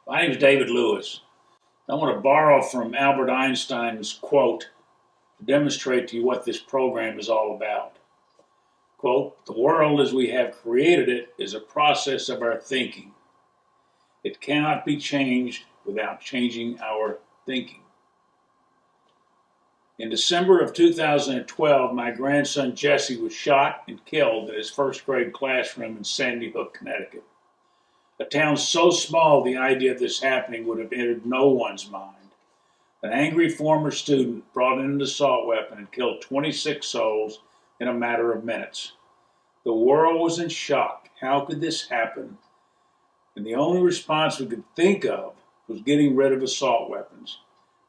My name is David Lewis. I want to borrow from Albert Einstein's quote to demonstrate to you what this program is all about. Quote, "The world as we have created it is a process of our thinking. It cannot be changed without changing our thinking." In December of 2012, my grandson Jesse was shot and killed in his first grade classroom in Sandy Hook, Connecticut. A town so small the idea of this happening would have entered no one's mind. An angry former student brought in an assault weapon and killed 26 souls in a matter of minutes. The world was in shock. How could this happen? And the only response we could think of was getting rid of assault weapons.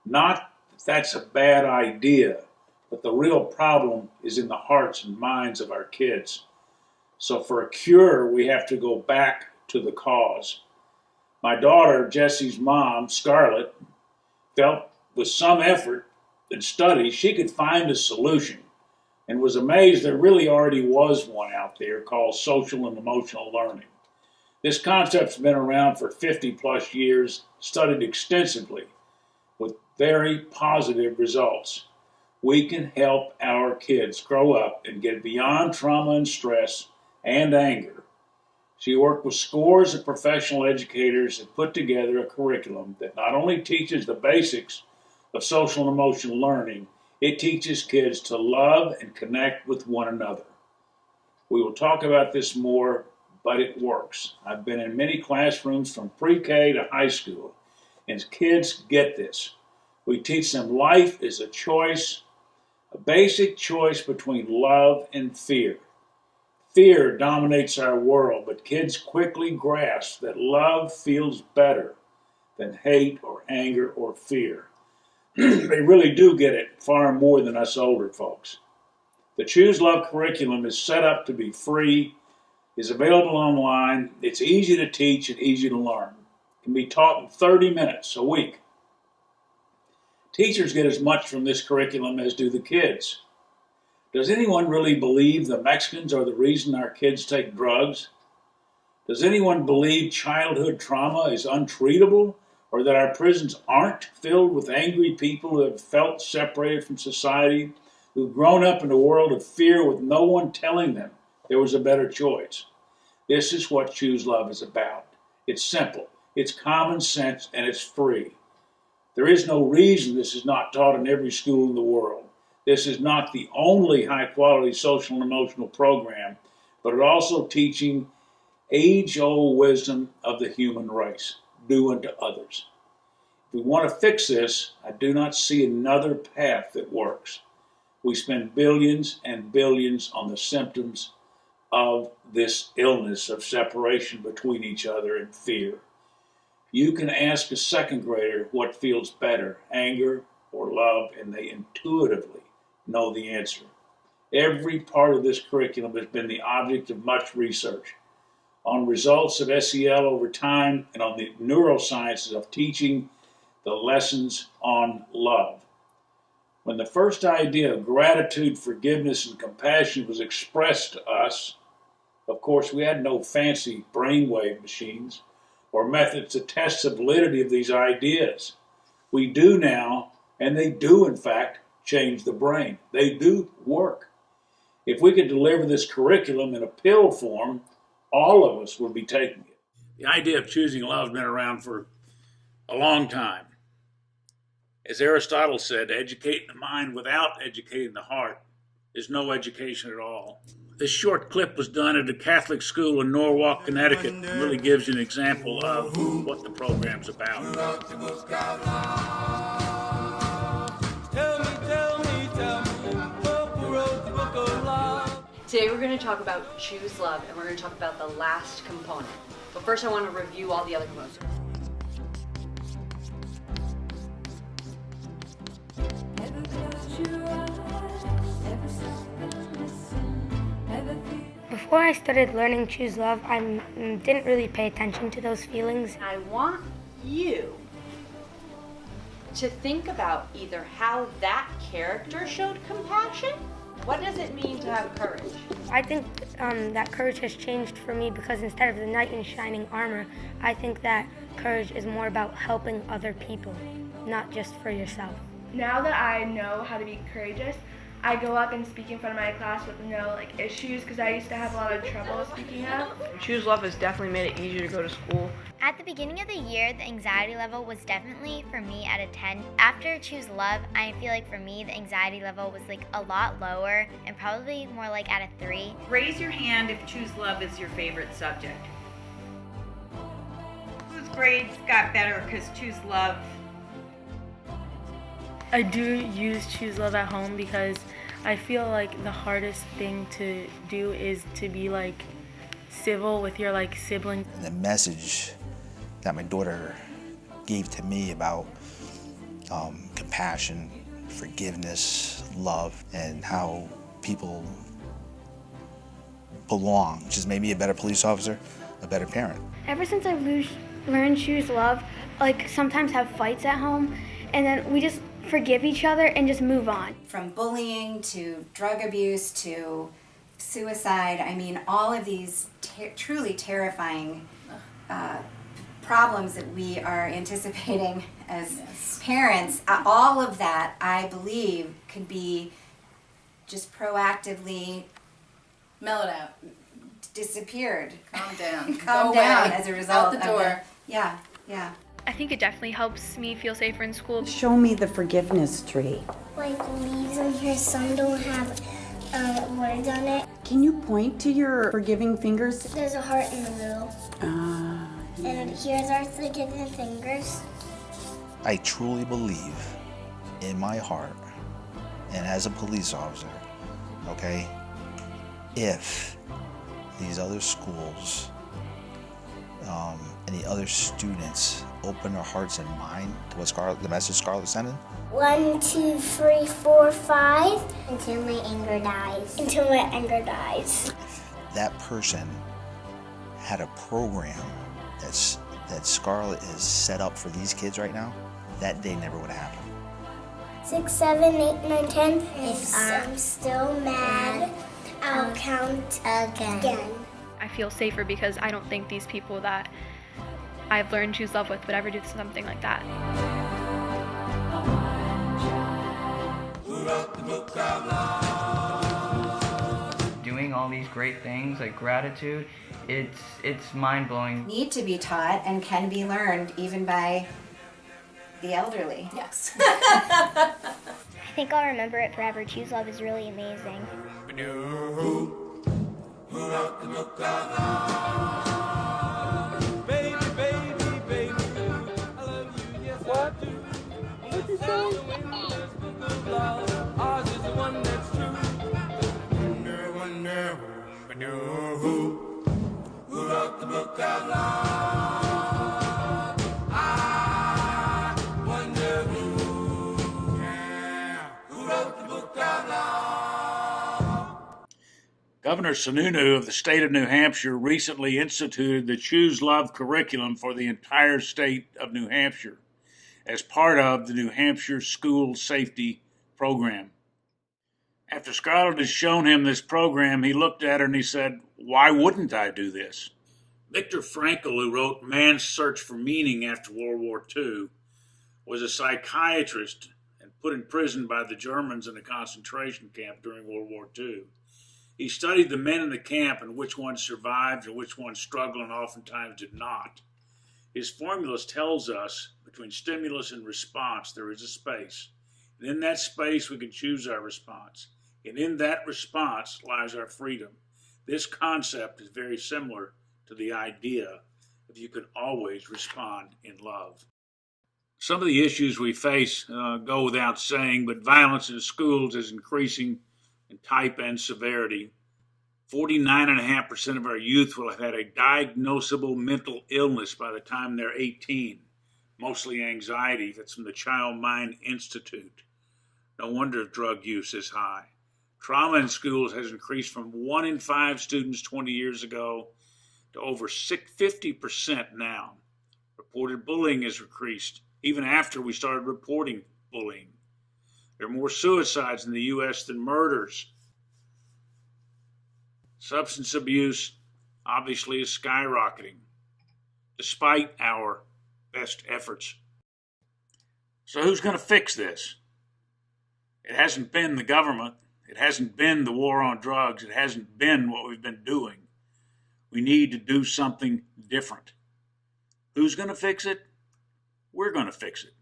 Not that that's a bad idea, but the real problem is in the hearts and minds of our kids. So for a cure, we have to go back to the cause. My daughter, Jesse's mom, Scarlett, felt with some effort and study she could find a solution and was amazed there really already was one out there called social and emotional learning. This concept's been around for 50 plus years, studied extensively with very positive results. We can help our kids grow up and get beyond trauma and stress and anger. She worked with scores of professional educators and put together a curriculum that not only teaches the basics of social and emotional learning, it teaches kids to love and connect with one another. We will talk about this more, but it works. I've been in many classrooms from pre-K to high school, and kids get this. We teach them life is a choice, a basic choice between love and fear. Fear dominates our world, but kids quickly grasp that love feels better than hate or anger or fear. They really do get it far more than us older folks. The Choose Love curriculum is set up to be free, is available online, it's easy to teach and easy to learn. It can be taught in 30 minutes a week. Teachers get as much from this curriculum as do the kids. Does anyone really believe the Mexicans are the reason our kids take drugs? Does anyone believe childhood trauma is untreatable, or that our prisons aren't filled with angry people who have felt separated from society, who've grown up in a world of fear with no one telling them there was a better choice? This is what Choose Love is about. It's simple, it's common sense, and it's free. There is no reason this is not taught in every school in the world. This is not the only high-quality social and emotional program, but it also teaching age-old wisdom of the human race. Do unto others. If we want to fix this, I do not see another path that works. We spend billions and billions on the symptoms of this illness of separation between each other and fear. You can ask a second grader what feels better, anger or love, and they intuitively know the answer. Every part of this curriculum has been the object of much research on results of SEL over time and on the neurosciences of teaching the lessons on love. When the first idea of gratitude, forgiveness, and compassion was expressed to us, of course, we had no fancy brainwave machines or methods to test the validity of these ideas. We do now, and they do, in fact, change the brain. They do work. If we could deliver this curriculum in a pill form, all of us would be taking it. The idea of choosing love has been around for a long time. As Aristotle said, educating the mind without educating the heart is no education at all. This short clip was done at a Catholic school in Norwalk, Connecticut. It really gives you an example of what the program's about. Today we're going to talk about Choose Love, and we're going to talk about the last component. But first I want to review all the other components. Before I started learning Choose Love, I didn't really pay attention to those feelings. I want you to think about either how that character showed compassion. What does it mean to have courage? I think that courage has changed for me because instead of the knight in shining armor, I think that courage is more about helping other people, not just for yourself. Now that I know how to be courageous, I go up and speak in front of my class with no issues, because I used to have a lot of trouble speaking up. Choose Love has definitely made it easier to go to school. At the beginning of the year, the anxiety level was definitely, for me, at a 10. After Choose Love, I feel like for me, the anxiety level was a lot lower and probably more at a 3. Raise your hand if Choose Love is your favorite subject. Whose grades got better because Choose Love? I do use Choose Love at home because I feel like the hardest thing to do is to be civil with your sibling. And the message that my daughter gave to me about compassion, forgiveness, love, and how people belong just made me a better police officer, a better parent. Ever since I've learned Choose Love, sometimes have fights at home, and then we just forgive each other and just move on. From bullying to drug abuse to suicide, all of these truly terrifying problems that we are anticipating as parents, all of that, I believe, could be just proactively mellowed out, disappeared, calm down, calm Go down away. as a result Out the door. Yeah. I think it definitely helps me feel safer in school. Show me the forgiveness tree. Leaves in here, some don't have words on it. Can you point to your forgiving fingers? There's a heart in the middle. And here's our forgiving fingers. I truly believe in my heart, and as a police officer, okay, if these other schools and the other students open their hearts and mind to what the message Scarlett's sending. 1, 2, 3, 4, 5. Until my anger dies. Until my anger dies. That person had a program that Scarlett is set up for these kids right now, that day never would have happened. 6, 7, 8, 9, 10. If I'm still mad, I'll count again. I feel safer because I don't think these people that I've learned Choose Love with would ever do something like that. Doing all these great things like gratitude, it's mind-blowing. Need to be taught and can be learned even by the elderly. Yes. I think I'll remember it forever. Choose Love is really amazing. Governor Sununu of the state of New Hampshire recently instituted the Choose Love curriculum for the entire state of New Hampshire as part of the New Hampshire School Safety Program. After Scarlett had shown him this program, he looked at her and he said, "Why wouldn't I do this?" Viktor Frankl, who wrote Man's Search for Meaning after World War II, was a psychiatrist and put in prison by the Germans in a concentration camp during World War II. He studied the men in the camp and which ones survived and which ones struggled and oftentimes did not. His formulas tells us between stimulus and response there is a space. And in that space we can choose our response. And in that response lies our freedom. This concept is very similar to the idea of you can always respond in love. Some of the issues we face go without saying, but violence in schools is increasing in type and severity. 49.5% of our youth will have had a diagnosable mental illness by the time they're 18, mostly anxiety. That's from the Child Mind Institute. No wonder drug use is high. Trauma in schools has increased from 1 in 5 students 20 years ago to over 50% now. Reported bullying has increased even after we started reporting bullying. There are more suicides in the U.S. than murders. Substance abuse obviously is skyrocketing, despite our best efforts. So who's going to fix this? It hasn't been the government. It hasn't been the war on drugs. It hasn't been what we've been doing. We need to do something different. Who's going to fix it? We're going to fix it.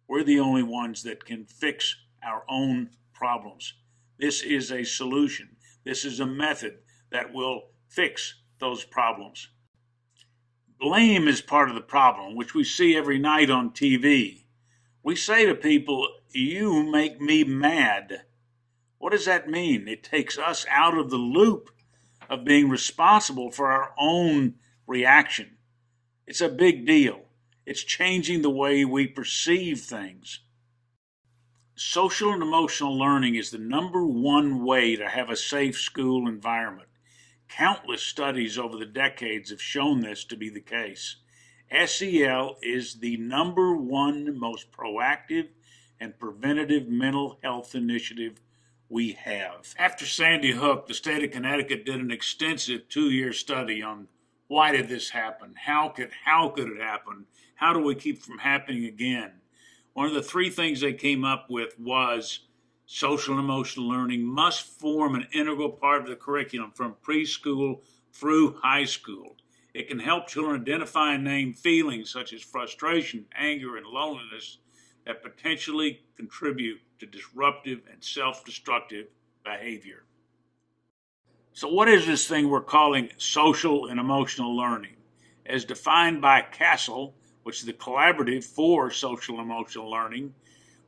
We're the only ones that can fix our own problems. This is a solution. This is a method that will fix those problems. Blame is part of the problem, which we see every night on TV. We say to people, "You make me mad." What does that mean? It takes us out of the loop of being responsible for our own reaction. It's a big deal. It's changing the way we perceive things. Social and emotional learning is the number one way to have a safe school environment. Countless studies over the decades have shown this to be the case. SEL is the number one most proactive and preventative mental health initiative we have. After Sandy Hook, the state of Connecticut did an extensive 2-year study on why did this happen? How could it happen? How do we keep it from happening again? One of the 3 things they came up with was social and emotional learning must form an integral part of the curriculum from preschool through high school. It can help children identify and name feelings such as frustration, anger, and loneliness that potentially contribute to disruptive and self-destructive behavior. So what is this thing we're calling social and emotional learning? As defined by CASEL, which is the Collaborative for Social and Emotional Learning,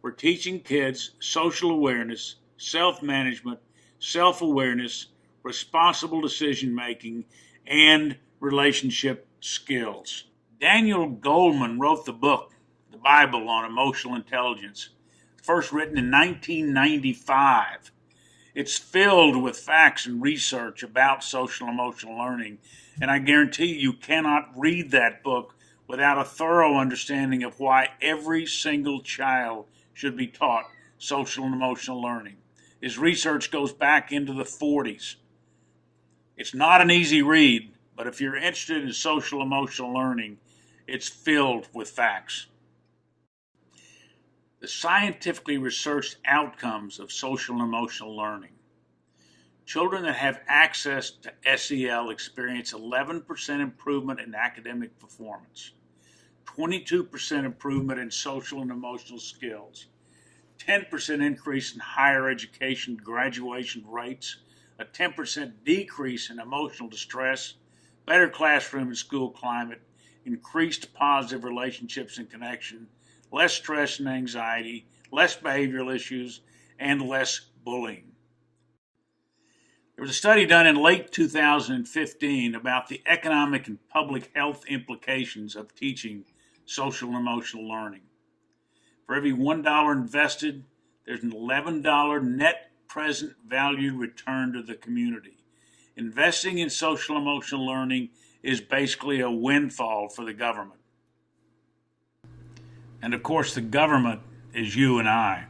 we're teaching kids social awareness, self-management, self-awareness, responsible decision-making, and relationship skills. Daniel Goleman wrote the book, The Bible on Emotional Intelligence, first written in 1995. It's filled with facts and research about social and emotional learning, and I guarantee you cannot read that book without a thorough understanding of why every single child should be taught social and emotional learning. His research goes back into the 40s. It's not an easy read, but if you're interested in social emotional learning, it's filled with facts. The scientifically researched outcomes of social and emotional learning. Children that have access to SEL experience 11% improvement in academic performance, 22% improvement in social and emotional skills, 10% increase in higher education graduation rates, a 10% decrease in emotional distress, better classroom and school climate, increased positive relationships and connection, less stress and anxiety, less behavioral issues, and less bullying. There was a study done in late 2015 about the economic and public health implications of teaching social and emotional learning. For every $1 invested, there's an $11 net present value return to the community. Investing in social and emotional learning is basically a windfall for the government. And of course, the government is you and I.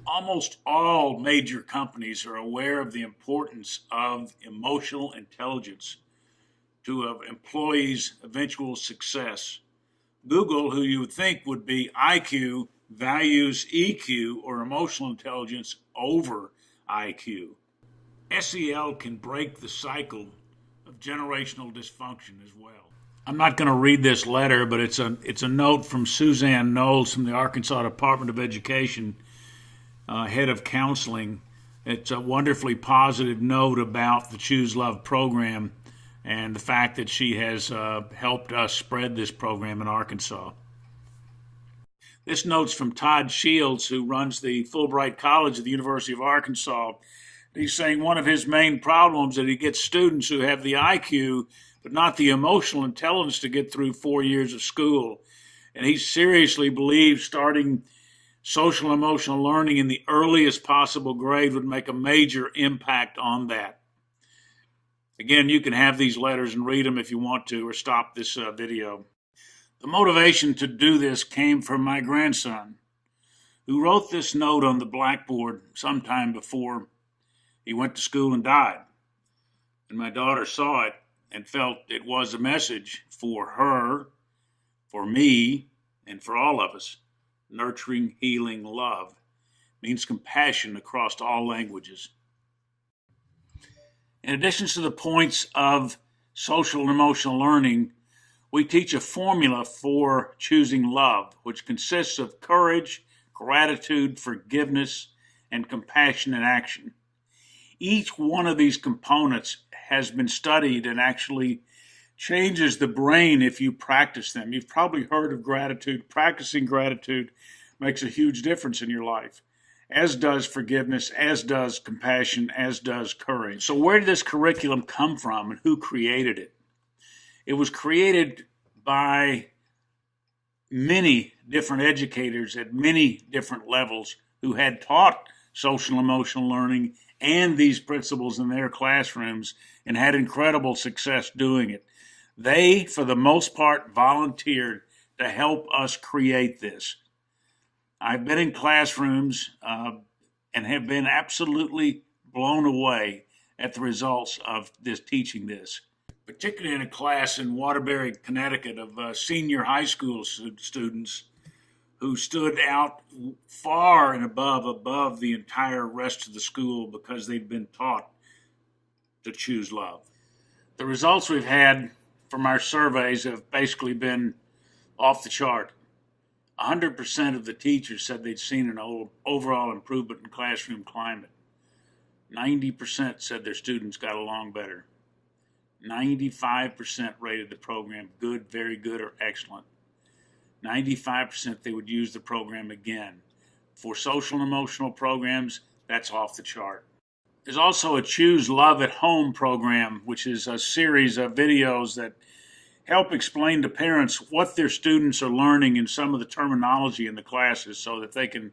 Almost all major companies are aware of the importance of emotional intelligence to an employee's eventual success. Google, who you would think would be IQ, values EQ or emotional intelligence over IQ. SEL can break the cycle of generational dysfunction as well. I'm not going to read this letter, but it's a note from Suzanne Knowles from the Arkansas Department of Education, head of counseling. It's a wonderfully positive note about the Choose Love program and the fact that she has helped us spread this program in Arkansas. This note's from Todd Shields, who runs the Fulbright College at the University of Arkansas. He's saying one of his main problems is that he gets students who have the IQ but not the emotional intelligence to get through 4 years of school. And he seriously believes starting social and emotional learning in the earliest possible grade would make a major impact on that. Again, you can have these letters and read them if you want to, or stop this video. The motivation to do this came from my grandson, who wrote this note on the blackboard sometime before he went to school and died. And my daughter saw it and felt it was a message for her For me, and for all of us, nurturing, healing love means compassion across all languages. In addition to the points of social and emotional learning, we teach a formula for choosing love, which consists of courage, gratitude, forgiveness, and compassion in action. Each one of these components has been studied and actually changes the brain if you practice them. You've probably heard of gratitude. Practicing gratitude makes a huge difference in your life, as does forgiveness, as does compassion, as does courage. So where did this curriculum come from and who created it? It was created by many different educators at many different levels who had taught social and emotional learning and these principles in their classrooms and had incredible success doing it. They, for the most part, volunteered to help us create this. I've been in classrooms and have been absolutely blown away at the results of this teaching this. Particularly in a class in Waterbury, Connecticut, of senior high school students who stood out far and above the entire rest of the school because they'd been taught to choose love. The results we've had from our surveys have basically been off the chart. 100% of the teachers said they'd seen an overall improvement in classroom climate. 90% said their students got along better. 95% rated the program good, very good, or excellent. 95% they would use the program again. For social and emotional programs, that's off the chart. There's also a Choose Love at Home program, which is a series of videos that help explain to parents what their students are learning in some of the terminology in the classes so that they can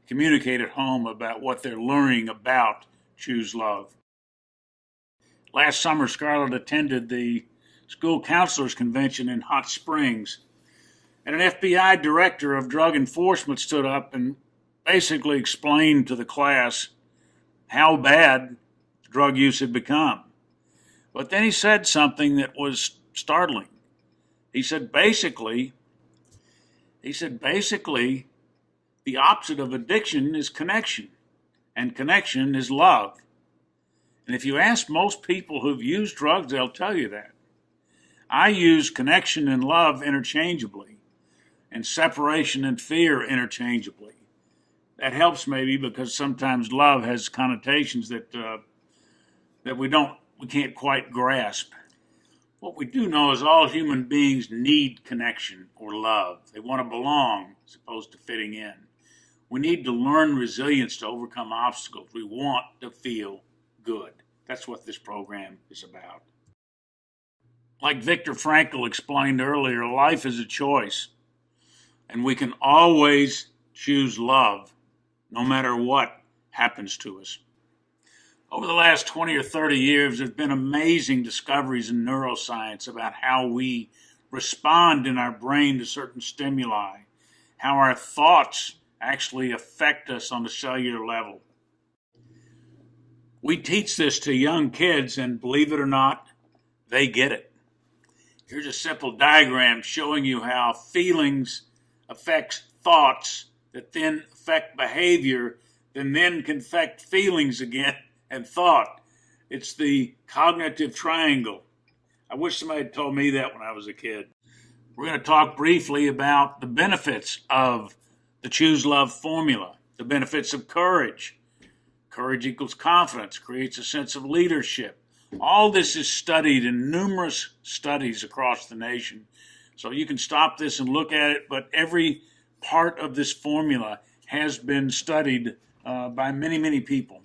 communicate at home about what they're learning about Choose Love. Last summer, Scarlett attended the school counselors convention in Hot Springs, and an FBI director of drug enforcement stood up and basically explained to the class how bad drug use had become. But then he said something that was startling. He said basically, the opposite of addiction is connection, and connection is love. And if you ask most people who've used drugs, they'll tell you that. I use connection and love interchangeably, and separation and fear interchangeably. That helps maybe because sometimes love has connotations that we can't quite grasp. What we do know is all human beings need connection or love. They want to belong as opposed to fitting in. We need to learn resilience to overcome obstacles. We want to feel good. That's what this program is about. Like Viktor Frankl explained earlier, life is a choice, and we can always choose love no matter what happens to us. Over the last 20 or 30 years, there's been amazing discoveries in neuroscience about how we respond in our brain to certain stimuli, how our thoughts actually affect us on the cellular level. We teach this to young kids, and believe it or not, they get it. Here's a simple diagram showing you how feelings affect thoughts that then affect behavior, that then can affect feelings again and thought. It's the cognitive triangle. I wish somebody had told me that when I was a kid. We're going to talk briefly about the benefits of the Choose Love formula, the benefits of courage. Courage equals confidence, creates a sense of leadership. All this is studied in numerous studies across the nation. So you can stop this and look at it, but every part of this formula has been studied by many, many people.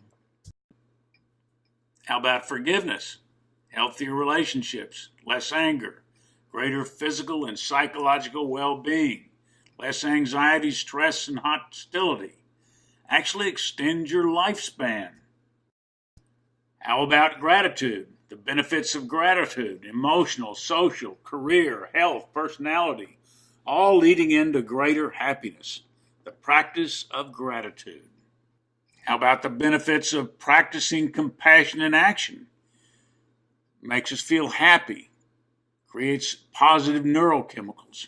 How about forgiveness? Healthier relationships, less anger, greater physical and psychological well-being, less anxiety, stress, and hostility. Actually extend your lifespan. How about gratitude? The benefits of gratitude, emotional, social, career, health, personality, all leading into greater happiness. The practice of gratitude. How about the benefits of practicing compassion in action? Makes us feel happy, creates positive neurochemicals.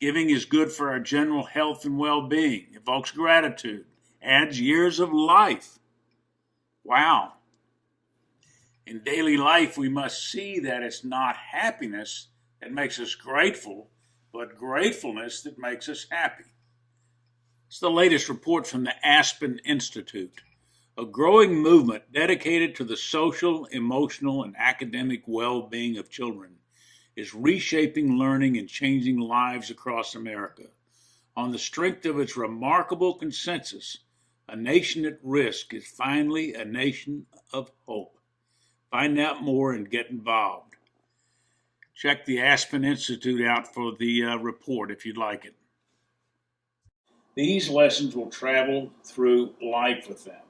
Giving is good for our general health and well-being, evokes gratitude, adds years of life. Wow. In daily life, we must see that it's not happiness that makes us grateful, but gratefulness that makes us happy. It's the latest report from the Aspen Institute, a growing movement dedicated to the social, emotional, and academic well-being of children is reshaping learning and changing lives across America. On the strength of its remarkable consensus, a nation at risk is finally a nation of hope. Find out more and get involved. Check the Aspen Institute out for the report if you'd like it. These lessons will travel through life with them.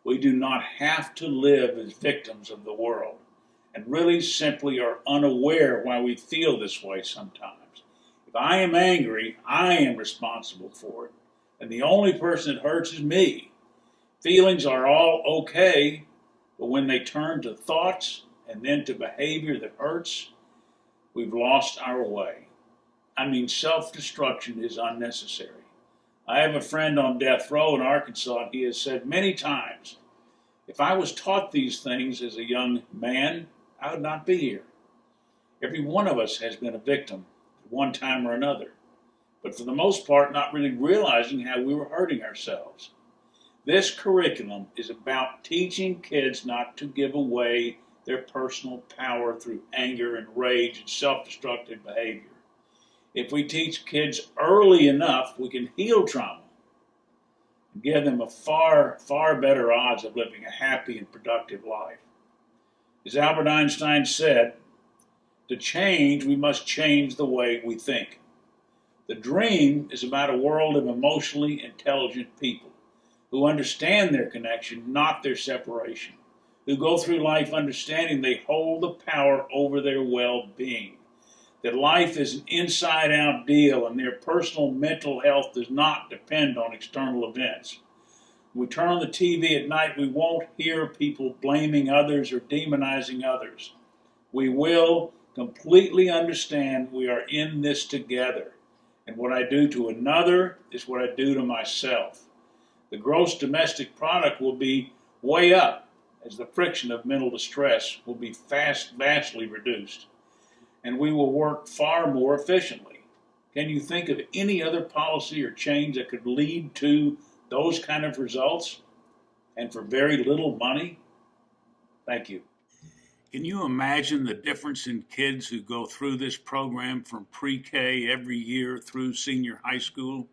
We do not have to live as victims of the world, and really simply are unaware why we feel this way sometimes. If I am angry, I am responsible for it, and the only person it hurts is me. Feelings are all okay, but when they turn to thoughts and then to behavior that hurts, we've lost our way. I mean, self-destruction is unnecessary. I have a friend on death row in Arkansas, and he has said many times, if I was taught these things as a young man, I would not be here. Every one of us has been a victim at one time or another, but for the most part, not really realizing how we were hurting ourselves. This curriculum is about teaching kids not to give away their personal power through anger and rage and self-destructive behavior. If we teach kids early enough, we can heal trauma and give them a far, far better odds of living a happy and productive life. As Albert Einstein said, to change, we must change the way we think. The dream is about a world of emotionally intelligent people who understand their connection, not their separation, who go through life understanding they hold the power over their well-being, that life is an inside-out deal and their personal mental health does not depend on external events. When we turn on the TV at night, we won't hear people blaming others or demonizing others. We will completely understand we are in this together, and what I do to another is what I do to myself. The gross domestic product will be way up as the friction of mental distress will be vastly reduced, and we will work far more efficiently. Can you think of any other policy or change that could lead to those kind of results and for very little money? Thank you. Can you imagine the difference in kids who go through this program from pre-K every year through senior high school?